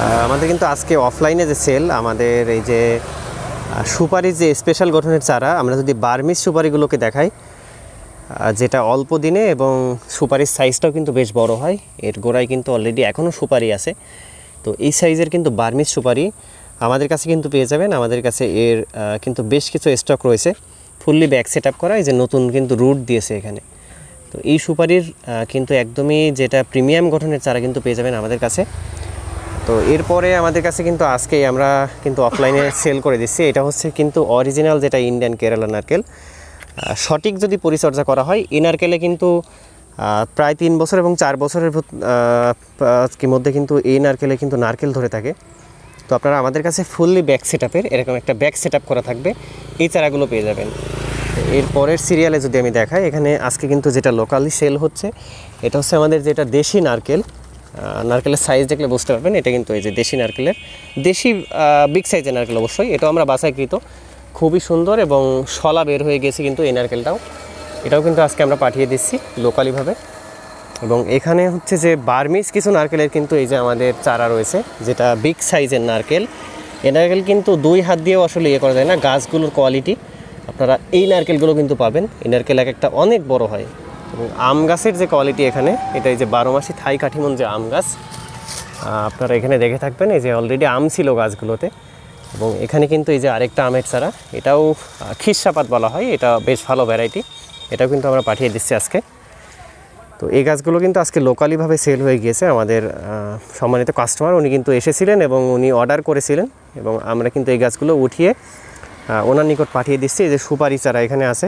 আমাদের কিন্তু আজকে অফলাইনে যে সেল, আমাদের এই যে সুপারির যে স্পেশাল গঠনের চারা, আমরা যদি বার্মিজ সুপারিগুলোকে দেখাই, যেটা অল্প দিনে এবং সুপারির সাইজটাও কিন্তু বেশ বড় হয়, এর গোড়ায় কিন্তু অলরেডি এখনও সুপারি আছে। তো এই সাইজের কিন্তু বার্মিজ সুপারি আমাদের কাছে কিন্তু পেয়ে যাবেন। আমাদের কাছে এর কিন্তু বেশ কিছু স্টক রয়েছে, ফুললি ব্যাক সেট আপ করা, এই যে নতুন কিন্তু রুট দিয়েছে এখানে। তো এই সুপারির কিন্তু একদমই যেটা প্রিমিয়াম গঠনের চারা কিন্তু পেয়ে যাবেন আমাদের কাছে। তো এরপরে আমাদের কাছে কিন্তু আজকেই আমরা কিন্তু অফলাইনে সেল করে দিচ্ছি। এটা হচ্ছে কিন্তু অরিজিনাল যেটা ইন্ডিয়ান কেরালা নারকেল। সঠিক যদি পরিচর্যা করা হয়, এই নারকেলে কিন্তু প্রায় 3 বছর এবং 4 বছরের মধ্যে কিন্তু এই নারকেলে কিন্তু নারকেল ধরে থাকে। তো আপনারা আমাদের কাছে ফুললি ব্যাক সেট আপের এরকম একটা ব্যাক সেট আপ করা থাকবে, এই চারাগুলো পেয়ে যাবেন। এর পরের সিরিয়ালে যদি আমি দেখাই, এখানে আজকে কিন্তু যেটা লোকালি সেল হচ্ছে, এটা হচ্ছে আমাদের যেটা দেশি নারকেল। নারকেলের সাইজ দেখলে বুঝতে পারবেন, এটা কিন্তু এই যে দেশি নারকেলের, দেশি বিগ সাইজের নারকেল অবশ্যই। এটাও আমরা বাছাইকৃত, খুবই সুন্দর এবং শলা বের হয়ে গেছে কিন্তু এই নারকেলটাও। এটাও কিন্তু আজকে আমরা পাঠিয়ে দিচ্ছি লোকালিভাবে। এবং এখানে হচ্ছে যে বার্মিজ কিছু নারকেলের কিন্তু এই যে আমাদের চারা রয়েছে, যেটা বিগ সাইজের নারকেল। এই নারকেল কিন্তু 2 হাত দিয়েও আসলে করা যায় না, গাছগুলোর কোয়ালিটি আপনারা এই নারকেলগুলো কিন্তু পাবেন। এই নারকেল এক একটা অনেক বড় হয়। এবং আম গাছের যে কোয়ালিটি এখানে, এটা এই যে 12 মাসি থাই কাঠিমন যে আম গাছ, আপনারা এখানে দেখে থাকবেন, এই যে অলরেডি আম ছিল গাছগুলোতে। এবং এখানে কিন্তু এই যে আরেকটা আমের চারা, এটাও খিরসাপাত বলা হয়, এটা বেশ ভালো ভ্যারাইটি, এটাও কিন্তু আমরা পাঠিয়ে দিচ্ছি আজকে। তো এই গাছগুলো কিন্তু আজকে লোকালিভাবে সেল হয়ে গিয়েছে। আমাদের সম্মানিত কাস্টমার উনি কিন্তু এসেছিলেন এবং উনি অর্ডার করেছিলেন, এবং আমরা কিন্তু এই গাছগুলো উঠিয়ে ওনার নিকট পাঠিয়ে দিচ্ছি। এই যে সুপারি চারা এখানে আছে,